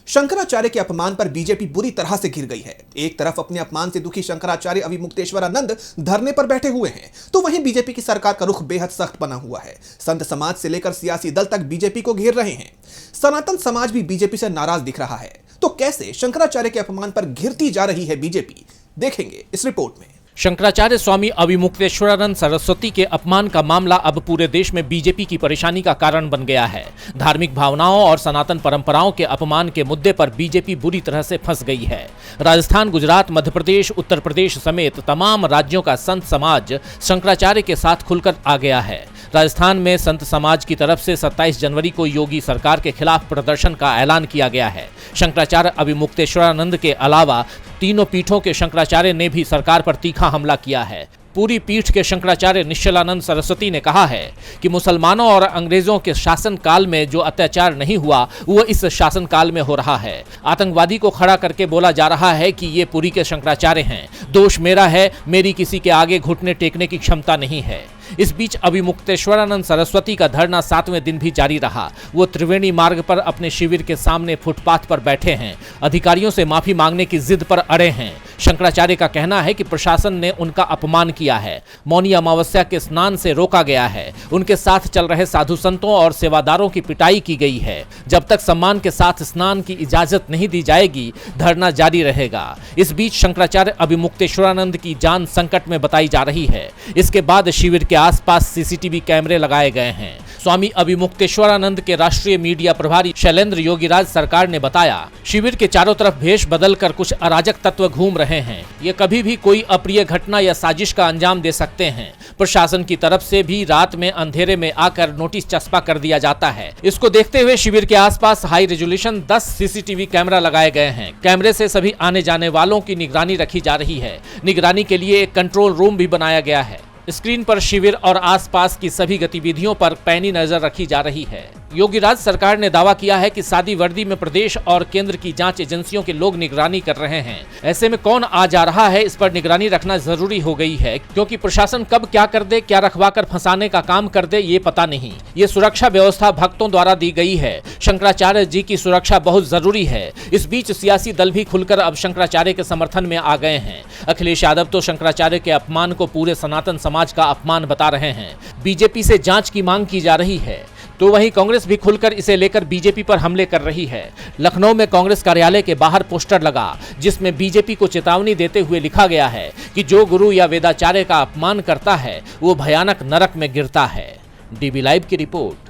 शंकराचार्य के अपमान पर बीजेपी बुरी तरह से घिर गई है। एक तरफ अपने अपमान से दुखी शंकराचार्य अविमुक्तेश्वरानंद धरने पर बैठे हुए हैं, तो वहीं बीजेपी की सरकार का रुख बेहद सख्त बना हुआ है। संत समाज से लेकर सियासी दल तक बीजेपी को घेर रहे हैं। सनातन समाज भी बीजेपी से नाराज दिख रहा है। तो कैसे शंकराचार्य के अपमान पर घिरती जा रही है बीजेपी, देखेंगे इस रिपोर्ट में। शंकराचार्य स्वामी अविमुक्तेश्वरानंद सरस्वती के अपमान का मामला अब पूरे देश में बीजेपी की परेशानी का कारण बन गया है। धार्मिक भावनाओं और सनातन परंपराओं के अपमान के मुद्दे पर बीजेपी बुरी तरह से फंस गई है। राजस्थान, गुजरात, मध्य प्रदेश, उत्तर प्रदेश समेत तमाम राज्यों का संत समाज शंकराचार्य के साथ खुलकर आ गया है। राजस्थान में संत समाज की तरफ से 27 जनवरी को योगी सरकार के खिलाफ प्रदर्शन का ऐलान किया गया है। शंकराचार्य अविमुक्तेश्वरानंद के अलावा तीनों पीठों के शंकराचार्य ने भी सरकार पर तीखा हमला किया है। पूरी पीठ के शंकराचार्य निश्चलानंद सरस्वती ने कहा है कि मुसलमानों और अंग्रेजों के शासन काल में जो अत्याचार नहीं हुआ वो इस शासन काल में हो रहा है। आतंकवादी को खड़ा करके बोला जा रहा है कि ये पुरी के शंकराचार्य हैं, दोष मेरा है, मेरी किसी के आगे घुटने टेकने की क्षमता नहीं है। इस बीच अविमुक्तेश्वरानंद सरस्वती का धरना 7वें दिन भी जारी रहा। वो त्रिवेणी मार्ग पर अपने शिविर के सामने फुटपाथ पर बैठे हैं, अधिकारियों से माफी मांगने की जिद पर अड़े हैं। शंकराचार्य का कहना है कि प्रशासन ने उनका अपमान किया है, मौनी अमावस्या के स्नान से रोका गया है, उनके साथ चल रहे साधु संतों और सेवादारों की पिटाई की गई है। जब तक सम्मान के साथ स्नान की इजाजत नहीं दी जाएगी, धरना जारी रहेगा। इस बीच शंकराचार्य अविमुक्तेश्वरानंद की जान संकट में बताई जा रही है। इसके बाद शिविर के आसपास सीसीटीवी कैमरे लगाए गए हैं। स्वामी अविमुक्तेश्वरानंद के राष्ट्रीय मीडिया प्रभारी शैलेंद्र योगीराज सरकार ने बताया, शिविर के चारों तरफ भेष बदलकर कुछ अराजक तत्व घूम रहे हैं। ये कभी भी कोई अप्रिय घटना या साजिश का अंजाम दे सकते हैं। प्रशासन की तरफ से भी रात में अंधेरे में आकर नोटिस चस्पा कर दिया जाता है। इसको देखते हुए शिविर के आसपास हाई रेजोल्यूशन 10 सीसीटीवी कैमरा लगाए गए हैं। कैमरे से सभी आने जाने वालों की निगरानी रखी जा रही है। निगरानी के लिए एक कंट्रोल रूम भी बनाया गया है। स्क्रीन पर शिविर और आसपास की सभी गतिविधियों पर पैनी नजर रखी जा रही है। योगीराज सरकार ने दावा किया है कि सादी वर्दी में प्रदेश और केंद्र की जांच एजेंसियों के लोग निगरानी कर रहे हैं। ऐसे में कौन आ जा रहा है, इस पर निगरानी रखना जरूरी हो गई है, क्योंकि प्रशासन कब क्या कर दे, क्या रखवा कर फंसाने का काम कर दे, ये पता नहीं। ये सुरक्षा व्यवस्था भक्तों द्वारा दी गई है। शंकराचार्य जी की सुरक्षा बहुत जरूरी है। इस बीच सियासी दल भी खुलकर अब शंकराचार्य के समर्थन में आ गए हैं। अखिलेश यादव तो शंकराचार्य के अपमान को पूरे सनातन समाज का अपमान बता रहे हैं। बीजेपी से जांच की मांग की जा रही है, तो वहीं कांग्रेस भी खुलकर इसे लेकर बीजेपी पर हमले कर रही है। लखनऊ में कांग्रेस कार्यालय के बाहर पोस्टर लगा, जिसमें बीजेपी को चेतावनी देते हुए लिखा गया है कि जो गुरु या वेदाचार्य का अपमान करता है वो भयानक नरक में गिरता है। डीबी लाइव की रिपोर्ट।